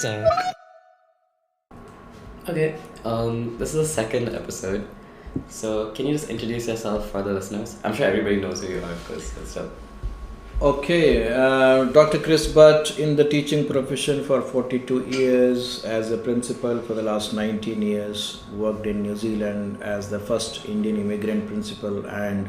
Amazing. Okay, this is the second episode. So, can you just introduce yourself for the listeners? I'm sure everybody knows who you are, of course, and stuff. Okay, Dr. Kris Bhatt in the teaching profession for 42 years, as a principal for the last 19 years, worked in New Zealand as the first Indian immigrant principal, and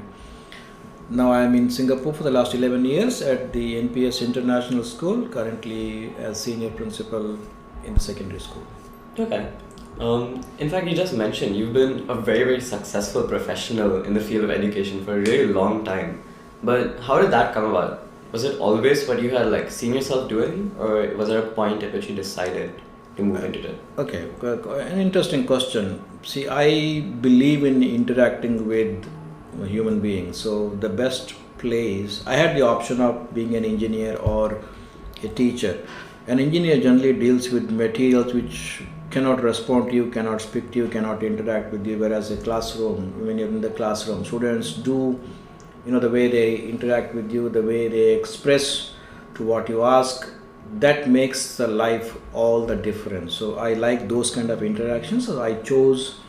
now I am in Singapore for the last 11 years at the NPS International School, currently as senior principal in the secondary school. Okay. In fact, you just mentioned you've been a very, very successful professional in the field of education for a really long time. But how did that come about? Was it always what you had seen yourself doing, or was there a point at which you decided to move into it? Okay, an interesting question. See, I believe in interacting with human beings. So the best place, I had the option of being an engineer or a teacher. An engineer generally deals with materials which cannot respond to you, cannot speak to you, cannot interact with you, whereas a classroom, when you're in the classroom, students do, the way they interact with you, the way they express to what you ask, that makes the life all the difference. So I like those kind of interactions. So I chose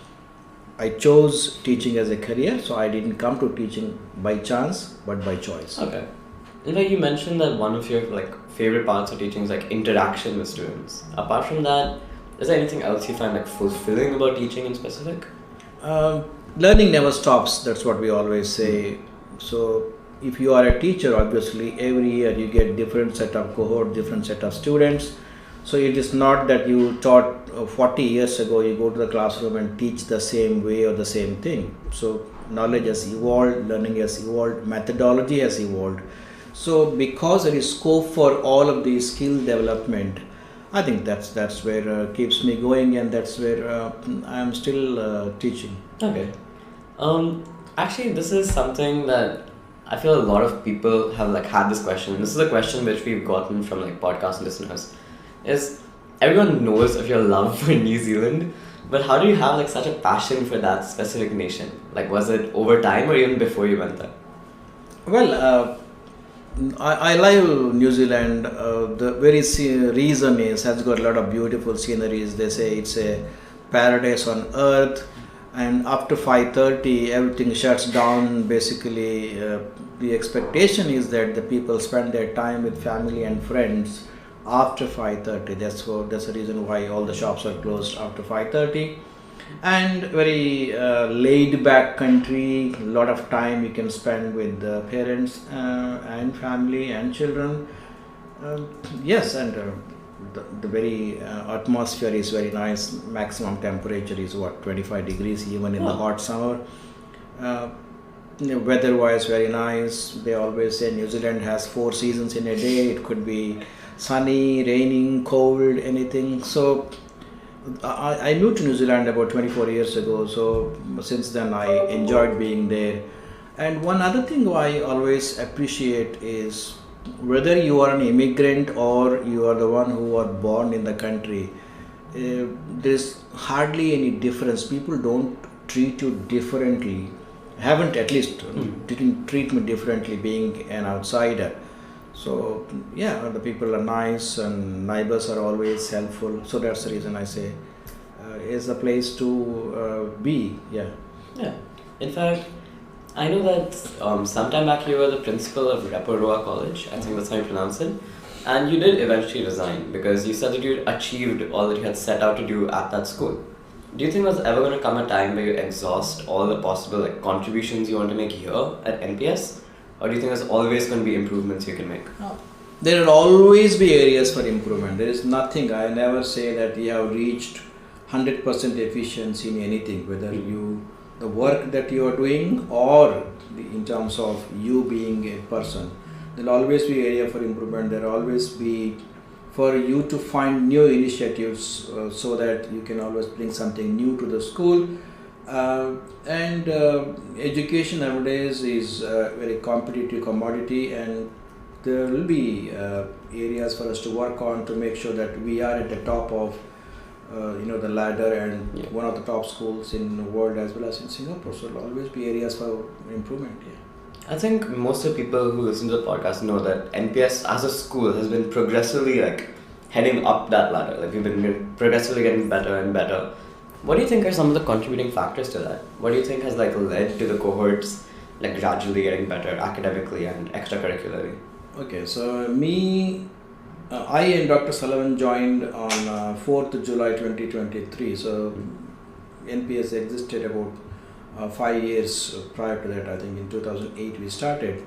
teaching as a career. So I didn't come to teaching by chance, but by choice. Okay. In fact, you mentioned that one of your favorite parts of teaching is interaction with students. Apart from that, is there anything else you find fulfilling about teaching in specific? Learning never stops. That's what we always say. So if you are a teacher, obviously every year you get different set of cohort, different set of students. So it is not that you taught 40 years ago, you go to the classroom and teach the same way or the same thing. So knowledge has evolved, learning has evolved, methodology has evolved. So because there is scope for all of these skill development, I think that's where keeps me going, and that's where I am still teaching. Okay. Actually, this is something that I feel a lot of people have had this question. This is a question which we've gotten from podcast listeners. Is everyone knows of your love for New Zealand, but how do you have such a passion for that specific nation? Was it over time or even before you went there? Well, I love New Zealand. The very reason has got a lot of beautiful sceneries. They say it's a paradise on earth, and after 5:30 everything shuts down. Basically, the expectation is that the people spend their time with family and friends after 5:30. That's the reason why all the shops are closed after 5:30. And very laid back country, a lot of time you can spend with the parents and family and children. Yes, and the very atmosphere is very nice. Maximum temperature is 25 degrees even in the hot summer. Weather wise very nice. They always say New Zealand has 4 seasons in a day. It could be sunny, raining, cold, anything. So I moved to New Zealand about 24 years ago, so since then I enjoyed being there. And one other thing I always appreciate is whether you are an immigrant or you are the one who are born in the country, there's hardly any difference. People don't treat you differently, haven't at least didn't treat me differently being an outsider. So yeah, the people are nice and neighbors are always helpful. So that's the reason I say it's a place to be. Yeah. Yeah. In fact, I know that sometime back you were the principal of Ep.2 College. I think that's how you pronounce it. And you did eventually resign because you said that you had achieved all that you had set out to do at that school. Do you think there's ever going to come a time where you exhaust all the possible contributions you want to make here at NPS? Or do you think there's always going to be improvements you can make? There will always be areas for improvement. There is nothing, I never say that you have reached 100% efficiency in anything, whether the work that you are doing or in terms of you being a person. There will always be area for improvement. There will always be for you to find new initiatives so that you can always bring something new to the school. And education nowadays is a very competitive commodity, and there will be areas for us to work on to make sure that we are at the top of the ladder and one of the top schools in the world as well as in Singapore. So there will always be areas for improvement. I think most of the people who listen to the podcast know that NPS as a school has been progressively heading up that ladder. Like we've been progressively getting better and better. What do you think are some of the contributing factors to that? What do you think has like led to the cohorts like gradually getting better academically and extracurricularly? Okay, so I and Dr. Sullivan joined on 4th July 2023. So NPS existed about 5 years prior to that. I think in 2008 we started,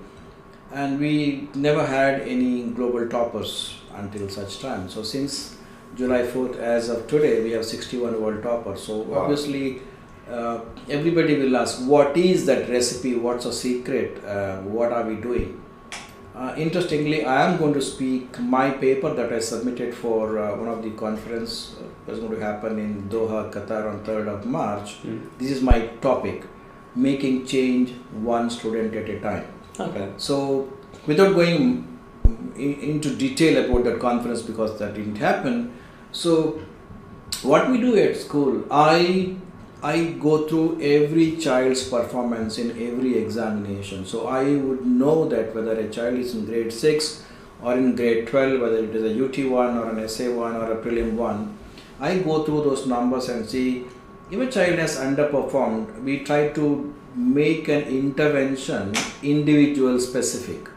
and we never had any global toppers until such time. So since July 4th, as of today, we have 61 world toppers. So Wow. obviously, everybody will ask, what is that recipe? What's the secret? What are we doing? Interestingly, I am going to speak my paper that I submitted for one of the conference that's going to happen in Doha, Qatar on 3rd of March. This is my topic, making change one student at a time. Okay. So without going into detail about that conference, because that didn't happen, so what we do at school, I go through every child's performance in every examination. So I would know that whether a child is in grade 6 or in grade 12, whether it is a UT1 or an SA1 or a Prelim 1, I go through those numbers and see if a child has underperformed. We try to make an intervention individual specific.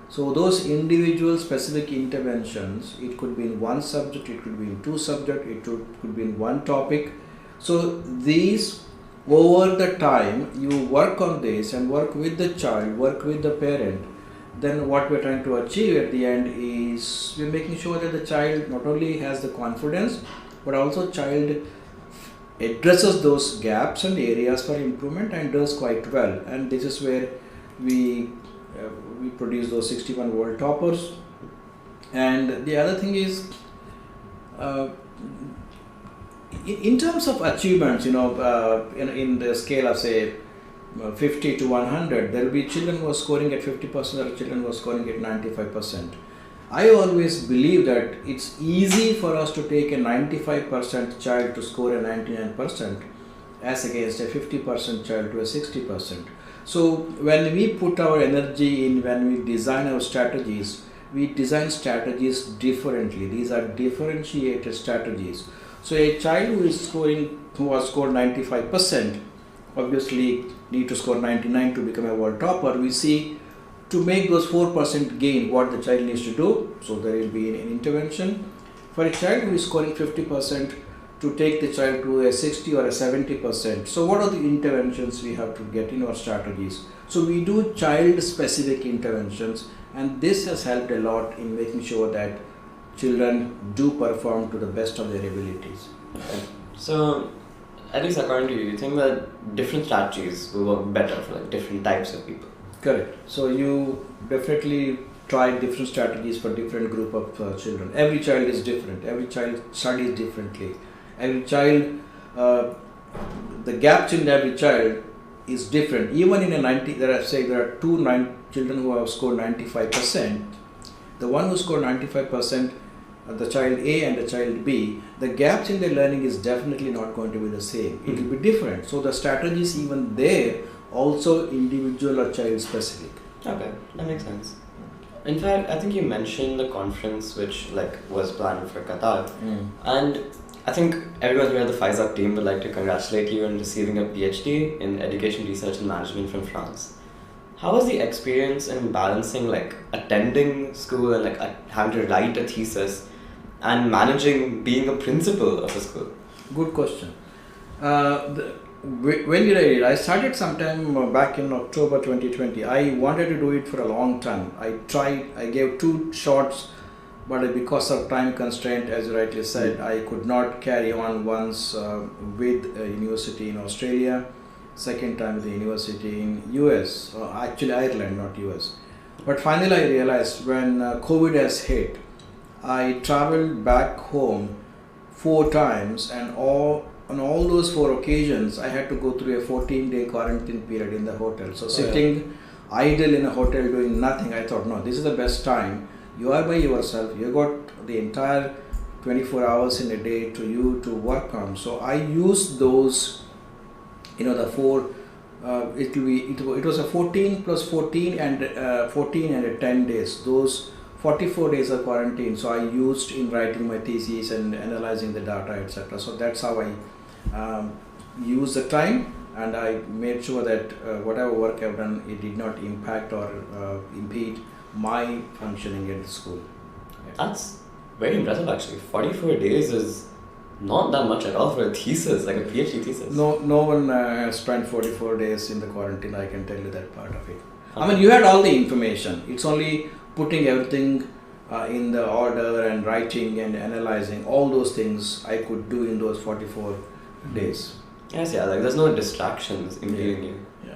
So those individual specific interventions, it could be in one subject, it could be in two subjects, it could be in one topic. So these, over the time, you work on this and work with the child, work with the parent, then what we're trying to achieve at the end is we're making sure that the child not only has the confidence, but also child addresses those gaps and areas for improvement and does quite well. And this is where we produce those 61 world toppers. And the other thing is, in terms of achievements, in the scale of say 50 to 100, there will be children who are scoring at 50% or children who are scoring at 95%. I always believe that it's easy for us to take a 95% child to score a 99% as against a 50% child to a 60%. So when we put our energy in, when we design our strategies, we design strategies differently. These are differentiated strategies. So a child who has scored 95% obviously need to score 99 to become a world topper. We see to make those 4% gain what the child needs to do. So there will be an intervention. For a child who is scoring 50%, to take the child to a 60 or a 70%. So what are the interventions we have to get in our strategies? So we do child specific interventions, and this has helped a lot in making sure that children do perform to the best of their abilities. Okay. So, at least according to you think that different strategies will work better for like different types of people? Correct. So you definitely try different strategies for different group of children. Every child is different. Every child studies differently. Every child, the gaps in every child is different. Even in a 90, there are two children who have scored 95%. The one who scored 95%, the child A and the child B, the gaps in their learning is definitely not going to be the same. It will be different. So the strategies even there also individual or child specific. Okay, that makes sense. In fact, I think you mentioned the conference which was planned for Qatar, and I think everyone here at the FISAC team would like to congratulate you on receiving a PhD in Education Research and Management from France. How was the experience in balancing attending school and having to write a thesis and managing being a principal of a school? Good question. When did I read? I started sometime back in October 2020. I wanted to do it for a long time. I gave 2 shots, but because of time constraint, as you rightly said, I could not carry on once with a university in Australia, second time with the university in US, actually Ireland, not US. But finally I realized when COVID has hit, I traveled back home 4 times, and on all those 4 occasions, I had to go through a 14-day quarantine period in the hotel. So sitting idle in a hotel doing nothing, I thought, no, this is the best time. You are by yourself. You got the entire 24 hours in a day to work on. So I used those, the 4. It was a 14 plus 14 and 14 and 10 days. Those 44 days of quarantine. So I used in writing my thesis and analyzing the data, etc. So that's how I used the time, and I made sure that whatever work I've done, it did not impact or impede my functioning in the school. That's very impressive actually. 44 days is not that much at all for a thesis, like a PhD thesis. No one has spent 44 days in the quarantine, I can tell you that part of it. I mean, you had all the information. It's only putting everything in the order and writing and analyzing. All those things I could do in those 44 days. Yes, yeah, like there's no distractions impeding you. Yeah.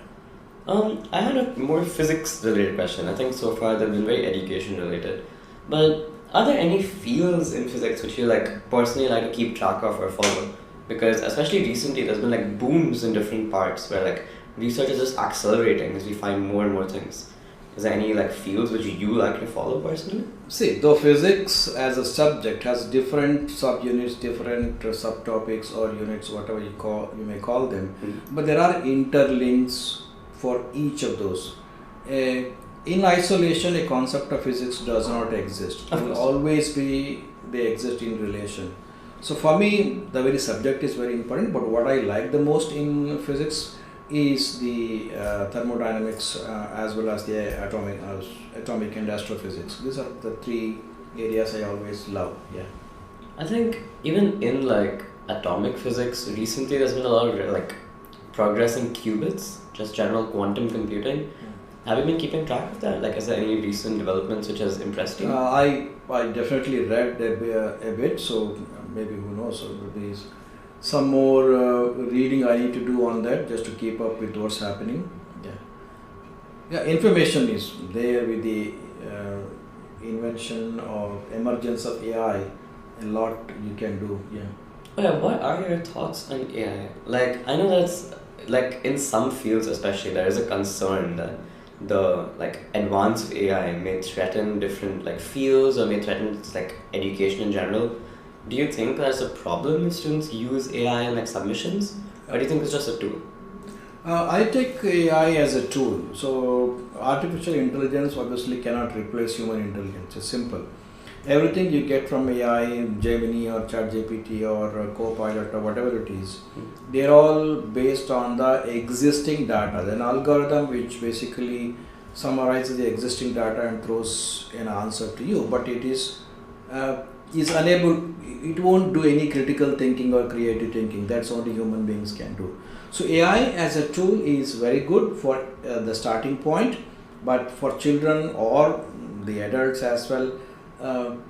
I had a more physics related question. I think so far they've been very education related. But are there any fields in physics which you like personally like to keep track of or follow? Because especially recently there's been like booms in different parts where like research is just accelerating as we find more and more things. Is there any like fields which you like to follow personally? See, though physics as a subject has different subunits, different subtopics or units, whatever you may call them, but there are interlinks for each of those. In isolation, a concept of physics does not exist. It will always be they exist in relation. So for me, the very subject is very important. But what I like the most in physics is the thermodynamics as well as the atomic and astrophysics. These are the three areas I always love. Yeah. I think even in like atomic physics, recently there's been a lot of like progress in qubits, just general quantum computing. Have you been keeping track of that? Like, is there any recent developments which has impressed you? I definitely read a bit, so maybe who knows, so there will be some more reading I need to do on that just to keep up with what's happening. Yeah, information is there with the invention or emergence of AI. A lot you can do. Yeah. Oh yeah, what are your thoughts on AI? Like, I know that's like in some fields especially there is a concern that the like advance of AI may threaten different like fields or may threaten like education in general. Do you think that's a problem if students use AI in like submissions, or do you think it's just a tool? I take AI as a tool. So artificial intelligence obviously cannot replace human intelligence. It's simple. Everything you get from AI, Gemini or ChatGPT or Copilot or whatever it is, they're all based on the existing data. An algorithm which basically summarizes the existing data and throws an answer to you, but it is unable, it won't do any critical thinking or creative thinking. That's only human beings can do. So AI as a tool is very good for the starting point, but for children or the adults as well,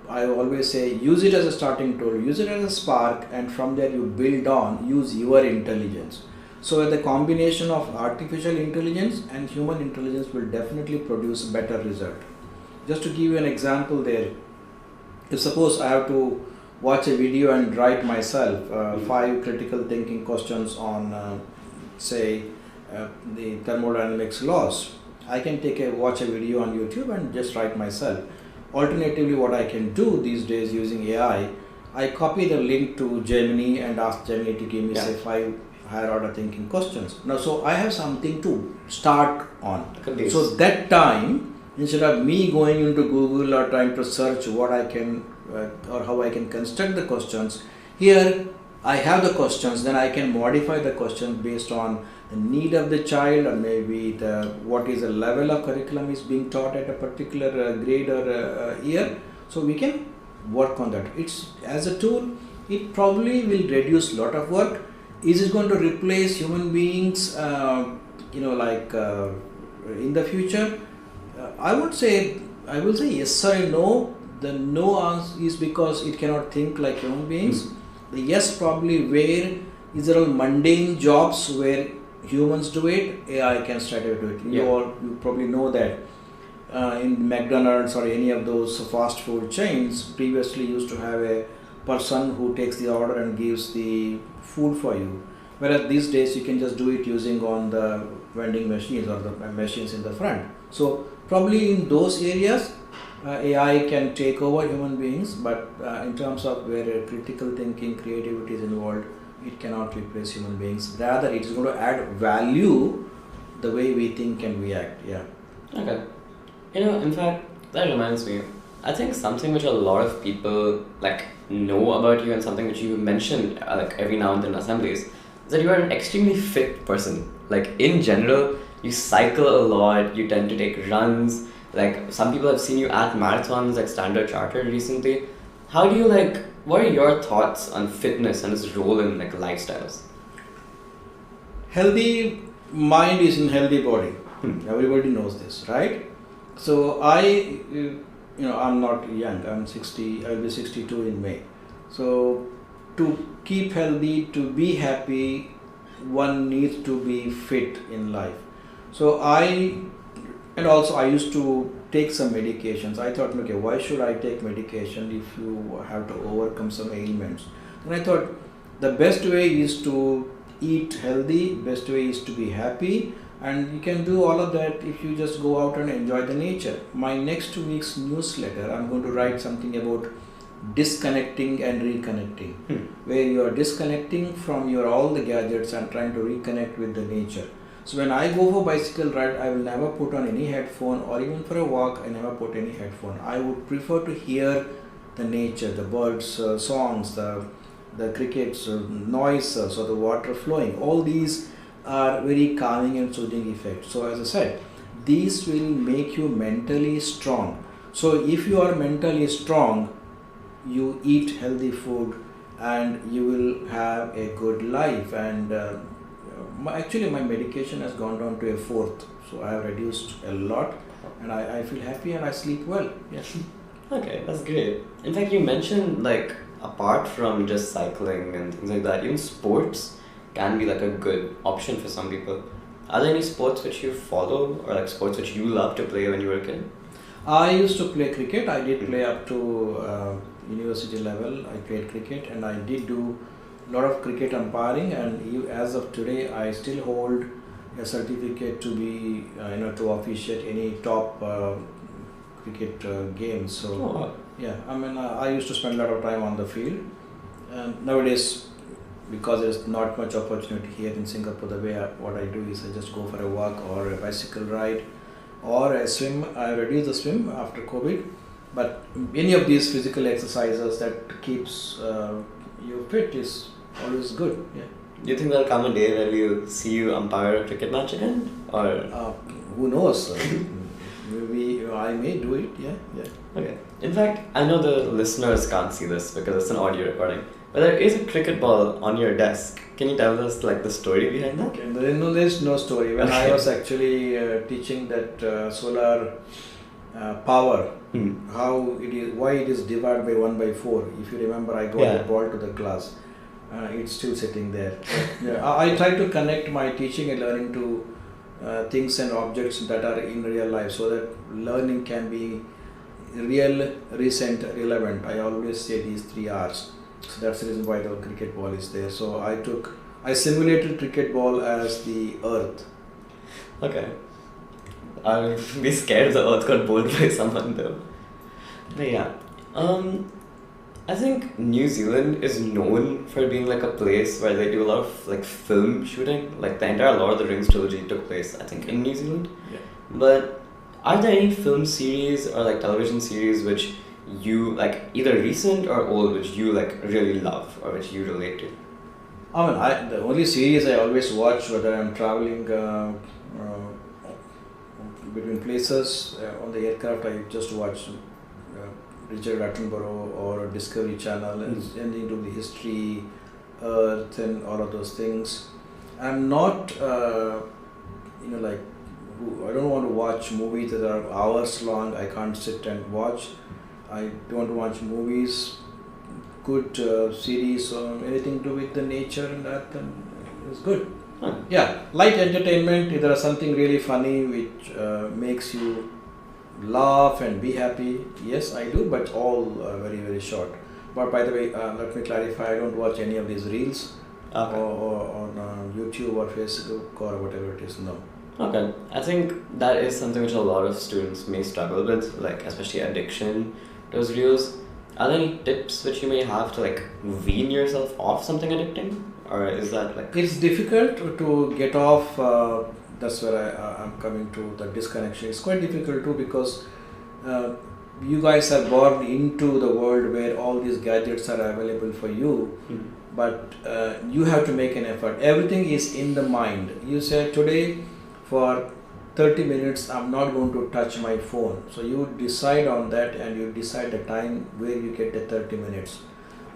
I always say use it as a starting tool, use it as a spark, and from there you build on, use your intelligence. So the combination of artificial intelligence and human intelligence will definitely produce a better result. Just to give you an example there, if suppose I have to watch a video and write myself 5 critical thinking questions on say the thermodynamics laws, I can watch a video on YouTube and just write myself. Alternatively, what I can do these days using AI, I copy the link to Gemini and ask Gemini to give me say 5 higher order thinking questions. Now, so I have something to start on. So that time, instead of me going into Google or trying to search what I can or how I can construct the questions, here I have the questions, then I can modify the questions based on the need of the child or maybe what is the level of curriculum is being taught at a particular grade or year. So we can work on that. It's as a tool, it probably will reduce a lot of work. Is it going to replace human beings in the future? I will say yes or no. The no answer is because it cannot think like human beings. The yes, probably where is there all mundane jobs where humans do it, AI can straight away do it. You probably know that in McDonald's or any of those fast food chains previously used to have a person who takes the order and gives the food for you. Whereas these days you can just do it using on the vending machines or the machines in the front. So probably in those areas AI can take over human beings, but in terms of where critical thinking, creativity is involved, it cannot replace human beings. Rather, it is going to add value the way we think and we act. Yeah. Okay. In fact, that reminds me. I think something which a lot of people like know about you and something which you mention like every now and then in assemblies is that you are an extremely fit person. Like in general, you cycle a lot, you tend to take runs. Like some people have seen you at marathons like Standard Chartered recently. How do you like, what are your thoughts on fitness and its role in like lifestyles? Healthy mind is in healthy body. Everybody knows this, right? So I'm not young. I'm 60. I'll be 62 in May. So to keep healthy, to be happy, one needs to be fit in life. So I used to take some medications. I thought, okay, why should I take medication if you have to overcome some ailments? And I thought the best way is to eat healthy, best way is to be happy, and you can do all of that if you just go out and enjoy the nature. My next week's newsletter, I'm going to write something about disconnecting and reconnecting, where you are disconnecting from your all the gadgets and trying to reconnect with the nature. So when I go for bicycle ride, I will never put on any headphone, or even for a walk, I never put any headphone. I would prefer to hear the nature, the birds, songs, the crickets, noises, or the water flowing. All these are very calming and soothing effects. So as I said, these will make you mentally strong. So if you are mentally strong, you eat healthy food and you will have a good life. And actually my medication has gone down to a fourth. So I have reduced a lot and I feel happy and I sleep well. Yes. Okay, that's great. In fact, you mentioned like apart from just cycling and things like that, even sports can be like a good option for some people. Are there any sports which you follow or like sports which you love to play when you were a kid? I used to play cricket. I did play up to university level. I played cricket and I did do a lot of cricket umpiring, and as of today I still hold a certificate to be to officiate any top cricket games. So yeah, I mean I used to spend a lot of time on the field, and nowadays because there's not much opportunity here in Singapore, the way what I do is I just go for a walk or a bicycle ride or a swim. I reduced the swim after COVID, but any of these physical exercises that keeps you fit is always good. Yeah. Do you think there'll come a day where we'll see you umpire a cricket match again, or who knows? Maybe I may do it. Yeah. Okay. In fact, I know the listeners can't see this because it's an audio recording, but there is a cricket ball on your desk. Can you tell us like the story behind that? Okay. There's no story. When I was actually teaching that solar power, how it is, why it is divided by 1 by 4. If you remember, I got the ball to the class. It's still sitting there. I try to connect my teaching and learning to things and objects that are in real life, so that learning can be real, recent, relevant. I always say these 3 R's. So that's the reason why the cricket ball is there. So I simulated cricket ball as the earth. Okay. I would be scared if the earth got bowled by someone though. But yeah. I think New Zealand is known for being like a place where they do a lot of like film shooting. Like the entire Lord of the Rings trilogy took place, I think, in New Zealand. Yeah. But are there any film series or like television series which you like, either recent or old, which you like really love or which you relate to? I mean, the only series I always watch whether I'm traveling between places on the aircraft, I just watch Richard Attenborough or Discovery Channel, and anything to the history, Earth, and all of those things. I'm not, I don't want to watch movies that are hours long. I can't sit and watch. I don't watch movies, good series or anything to do with the nature and that, and it's good. Yeah, light entertainment. If there is something really funny which makes you laugh and be happy, yes, I do, but all very, very short. But by the way, let me clarify, I don't watch any of these reels or on YouTube or Facebook or whatever it is, no. Okay, I think that is something which a lot of students may struggle with, like especially addiction to those reels. Are there any tips which you may have to like wean yourself off something addicting? Or is that like... It's difficult to get off, that's where I'm coming to the disconnection. It's quite difficult too, because you guys are born into the world where all these gadgets are available for you, but you have to make an effort. Everything is in the mind. You say today for 30 minutes I'm not going to touch my phone. So you decide on that and you decide the time where you get the 30 minutes.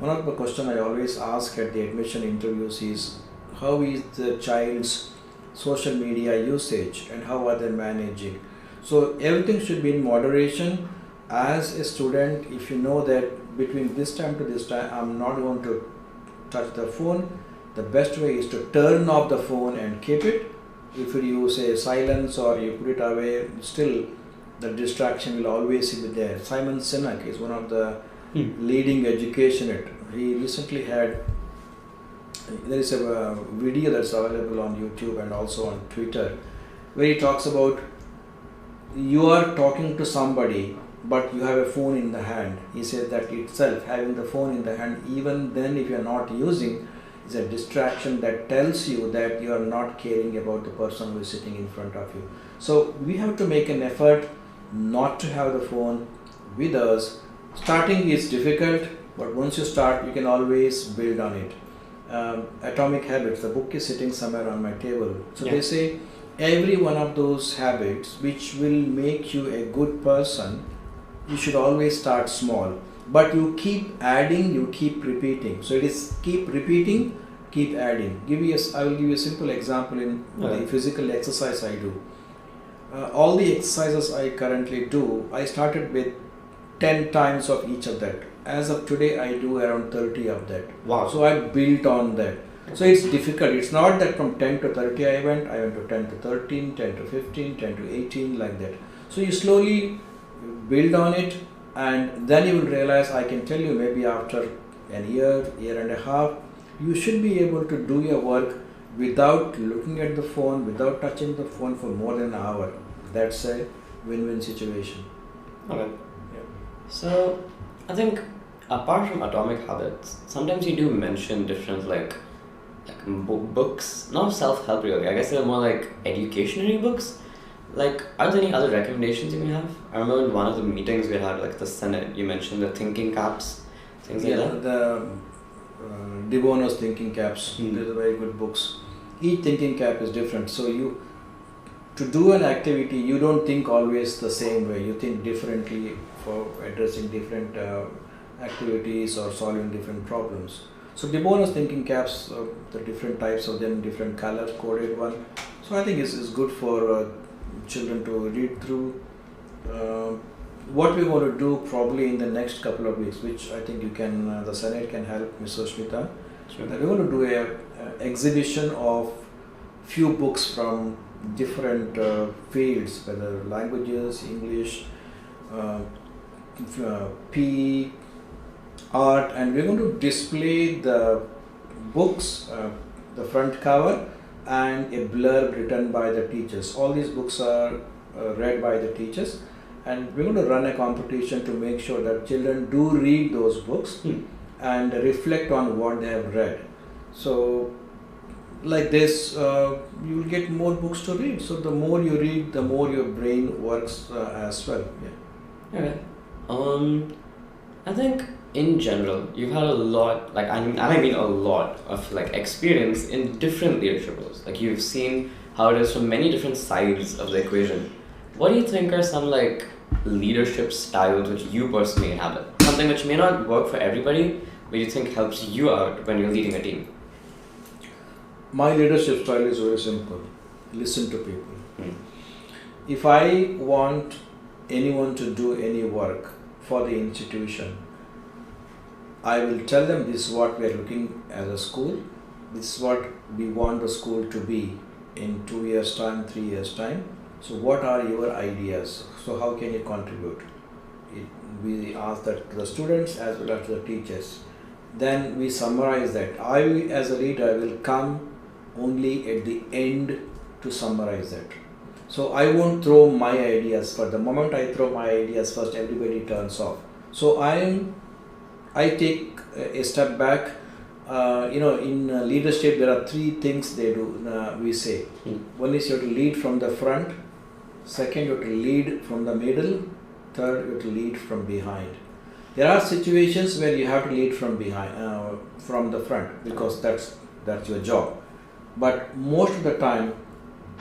One of the questions I always ask at the admission interviews is, how is the child's social media usage and how are they managing? So everything should be in moderation. As a student, if you know that between this time to this time I'm not going to touch the phone, the best way is to turn off the phone and keep it. If you say silence or you put it away, still the distraction will always be there. Simon Sinek is one of the leading educationist. He recently had, there is a video that's available on YouTube and also on Twitter, where he talks about, you are talking to somebody but you have a phone in the hand. He said that itself, having the phone in the hand, even then if you are not using, is a distraction that tells you that you are not caring about the person who is sitting in front of you. So we have to make an effort not to have the phone with us. Starting is difficult, but once you start, you can always build on it. Atomic Habits, the book is sitting somewhere on my table. So they say every one of those habits which will make you a good person, you should always start small, but you keep adding, you keep repeating. So it is keep repeating, keep adding. I will give you a simple example in the physical exercise I do. All the exercises I currently do, I started with 10 times of each of that. As of today, I do around 30 of that. Wow. So I built on that. So it's difficult. It's not that from 10 to 30 I went to 10 to 13, 10 to 15, 10 to 18, like that. So you slowly build on it, and then you will realize, I can tell you, maybe after a year and a half, you should be able to do your work without looking at the phone, without touching the phone for more than an hour. That's a win-win situation. Okay. Yeah. So I think apart from Atomic Habits, sometimes you do mention different like books, not self-help really. I guess they're more like educationary books. Like, are there any other recommendations you may have? I remember in one of the meetings we had, like the Senate, you mentioned the thinking caps, things like that. The De Bono's thinking caps. These are very good books. Each thinking cap is different. So to do an activity, you don't think always the same way. You think differently for addressing different activities or solving different problems. So De Bono's thinking caps, the different types of them, different color coded one. So I think it's good for children to read through. What we're going to do probably in the next couple of weeks, which I think you can, the Senate can help, Ms. Sushmita. Sure. We're going to do a exhibition of few books from different fields, whether languages, English, PE, art, and we're going to display the books, the front cover, and a blurb written by the teachers. All these books are read by the teachers, and we're going to run a competition to make sure that children do read those books and reflect on what they have read. So like this, you will get more books to read. So the more you read, the more your brain works as well. Yeah. Okay. I think in general, you've had a lot, like I mean a lot of like experience in different leadership roles. Like you've seen how it is from many different sides of the equation. What do you think are some like leadership styles which you personally inhabit? Something which may not work for everybody, but you think helps you out when you're leading a team? My leadership style is very simple. Listen to people. If I want anyone to do any work for the institution, I will tell them this is what we are looking as a school. This is what we want the school to be in 2 years' time, 3 years' time. So what are your ideas? So how can you contribute? We ask that to the students as well as to the teachers. Then we summarize that. I, as a leader, will come only at the end to summarize that. So I won't throw my ideas first. The moment I throw my ideas first, everybody turns off. So I take a step back. In leadership, there are 3 things they do. We say. One is you have to lead from the front. Second, you have to lead from the middle. third, you have to lead from behind. There are situations where you have to lead from behind, from the front, because that's your job. But most of the time,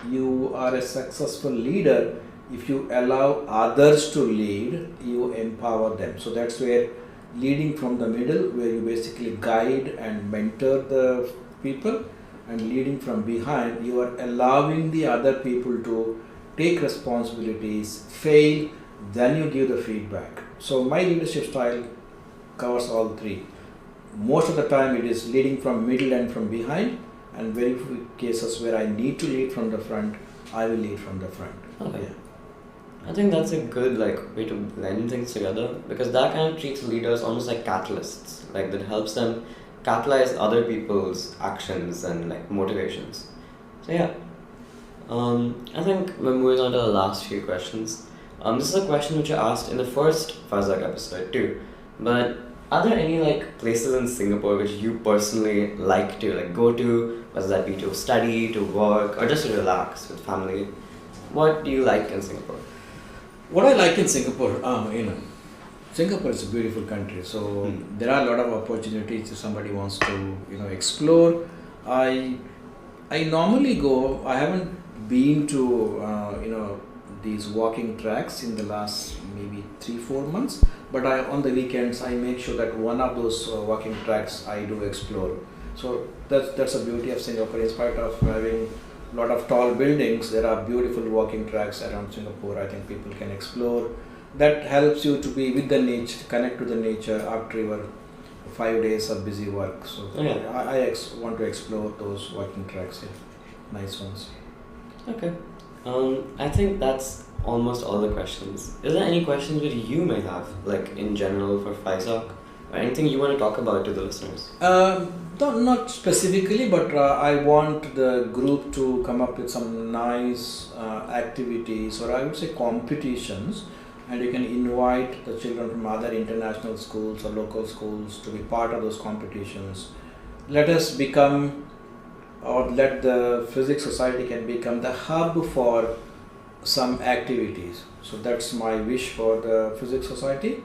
you are a successful leader if you allow others to lead, you empower them. So that's where leading from the middle, where you basically guide and mentor the people, and leading from behind, you are allowing the other people to take responsibilities, fail, then you give the feedback. So my leadership style covers all three. Most of the time it is leading from middle and from behind, and very few cases where I need to lead from the front, I will lead from the front. Okay. Yeah. I think that's a good way to blend things together, because that kind of treats leaders almost like catalysts, that helps them catalyze other people's actions and motivations. So yeah, I think we're moving on to the last few questions. This is a question which I asked in the first TLoC episode too, but are there any places in Singapore which you personally like to go to, whether that be to study, to work, or just to relax with family? What do you like in Singapore? What I like in Singapore, Singapore is a beautiful country, so there are a lot of opportunities if somebody wants to, explore. I normally go. I haven't been to, these walking tracks in the last maybe 3-4 months, but on the weekends I make sure that one of those walking tracks I do explore. So that's the beauty of Singapore. In spite of having a lot of tall buildings, there are beautiful walking tracks around Singapore. I think people can explore. That helps you to be with the nature, connect to the nature after your 5 days of busy work. So I want to explore those walking tracks. Yeah. Nice ones. Okay. I think that's almost all the questions. Is there any questions that you may have, in general for TLoC, or anything you want to talk about to the listeners? Not specifically, but I want the group to come up with some nice activities, or I would say competitions, and you can invite the children from other international schools or local schools to be part of those competitions. Let us become, or let the Physics Society can become the hub for some activities. So that's my wish for the Physics Society.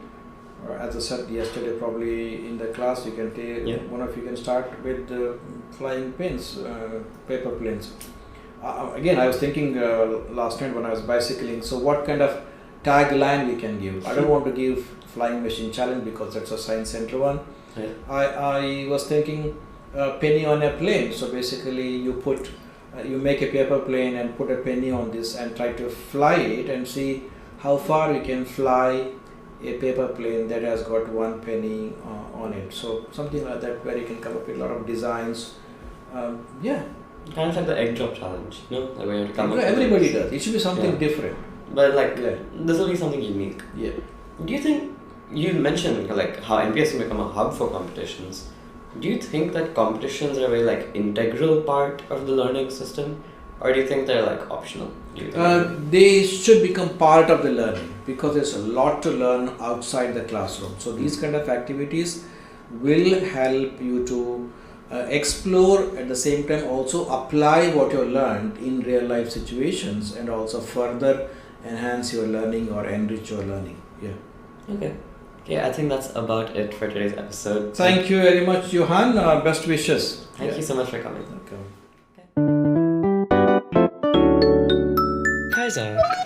As I said yesterday, probably in the class, you can take one of you can start with flying planes, paper planes. Again, I was thinking last night when I was bicycling. So what kind of tagline we can give? I don't want to give flying machine challenge because that's a science center one. Yeah. I was thinking penny on a plane. So basically, you make a paper plane and put a penny on this and try to fly it and see how far you can fly a paper plane that has got one penny on it. So something like that, where you can come up with a lot of designs. Kind of like the egg drop challenge, where you have to come up with everybody things. does. It should be something different. But this will be something unique. Yeah. Do you think, you mentioned how NPS can become a hub for competitions. Do you think that competitions are a very integral part of the learning system, or do you think they're optional? They should become part of the learning, because there's a lot to learn outside the classroom. So these kind of activities will help you to explore, at the same time also apply what you learned in real life situations, and also further enhance your learning or enrich your learning. Yeah. Okay, I think that's about it for today's episode. Thank you very much, Johan. Best wishes. Thank you so much for coming. Okay. TLoC.